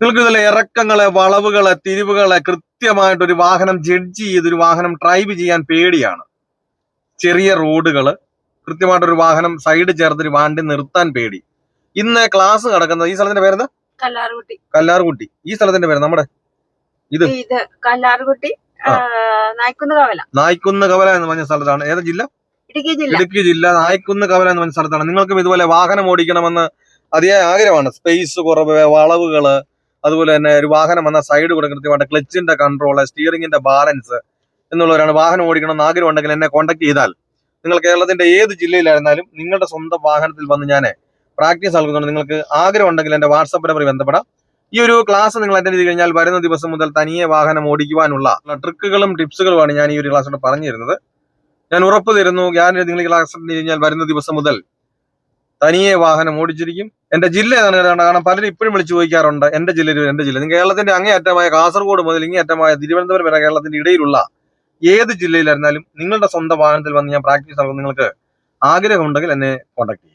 നിങ്ങൾക്ക് ഇതിലെ ഇറക്കങ്ങളെ, വളവുകളെ, തിരിവുകളെ കൃത്യമായിട്ടൊരു വാഹനം ജഡ്ജ് ചെയ്തൊരു വാഹനം ഡ്രൈവ് ചെയ്യാൻ പേടിയാണ്. ചെറിയ റോഡുകള്, കൃത്യമായിട്ടൊരു വാഹനം സൈഡ് ചേർത്തൊരു വണ്ടി നിർത്താൻ പേടി. ഇന്ന് ക്ലാസ് നടക്കുന്നത് ഈ സ്ഥലത്തിന്റെ പേരെന്താ? കല്ലാർകുട്ടി. ഈ സ്ഥലത്തിന്റെ പേര് നമ്മുടെ ഇത് കല്ലാർകുട്ടി നായ്ക്കുന്ന് കവല എന്ന് പറഞ്ഞ സ്ഥലത്താണ്. ഏതാ ജില്ല? ഇടുക്കി ജില്ല, നായ്ക്കുന്ന് കവല എന്ന് പറഞ്ഞ സ്ഥലത്താണ്. നിങ്ങൾക്കും ഇതുപോലെ വാഹനം ഓടിക്കണമെന്ന് അതിയായ ആഗ്രഹമാണ്. സ്പേസ് കുറവ്, വളവുകള്, അതുപോലെ തന്നെ ഒരു വാഹനം വന്ന സൈഡ് കൂടെ കൃത്യമായിട്ട് ക്ലച്ചിന്റെ കൺട്രോള്, സ്റ്റിയറിംഗിന്റെ ബാലൻസ് എന്നുള്ളവരാണ്. വാഹനം ഓടിക്കണമെന്ന് ആഗ്രഹം ഉണ്ടെങ്കിൽ എന്നെ കോൺടാക്ട് ചെയ്താൽ നിങ്ങൾ കേരളത്തിന്റെ ഏത് ജില്ലയിലായിരുന്നാലും നിങ്ങളുടെ സ്വന്തം വാഹനത്തിൽ വന്ന് ഞാൻ പ്രാക്ടീസ് നൽകുന്നുണ്ട്. നിങ്ങൾക്ക് ആഗ്രഹം ഉണ്ടെങ്കിൽ എന്റെ വാട്സാപ്പ് നമ്പറിൽ ബന്ധപ്പെടാം. ഈ ഒരു ക്ലാസ് നിങ്ങൾ അറ്റൻഡ് ചെയ്ത് കഴിഞ്ഞാൽ വരുന്ന ദിവസം മുതൽ തനിയെ വാഹനം ഓടിക്കുവാനുള്ള ട്രിക്കുകളും ടിപ്സുകളുമാണ് ഞാൻ ഈ ഒരു ക്ലാസ്സിലൂടെ പറഞ്ഞു തരുന്നത്. ഞാൻ ഉറപ്പ് തരുന്നു, ഗ്യാരണ്ടി നിങ്ങൾ ഈ ക്ലാസ് അറ്റൻഡ് കഴിഞ്ഞാൽ വരുന്ന ദിവസം മുതൽ തനിയെ വാഹനം ഓടിച്ചിരിക്കും. എന്റെ ജില്ല ഏതാണ്? കാരണം പലരും ഇപ്പോഴും വിളിച്ചു ചോദിക്കാറുണ്ട് എന്റെ ജില്ല. നിങ്ങൾ കേരളത്തിന്റെ അങ്ങേയറ്റമായ കാസർഗോഡ് മുതൽ ഇങ്ങേയറ്റമായ തിരുവനന്തപുരം വരെ കേരളത്തിന്റെ ഇടയിലുള്ള ഏത് ജില്ലയിലായിരുന്നാലും നിങ്ങളുടെ സ്വന്തം വാഹനത്തിൽ വന്ന് ഞാൻ പ്രാക്ടീസ് നൽകും. നിങ്ങൾക്ക് ആഗ്രഹമുണ്ടെങ്കിൽ എന്നെ കോൺടാക്ട് ചെയ്യും.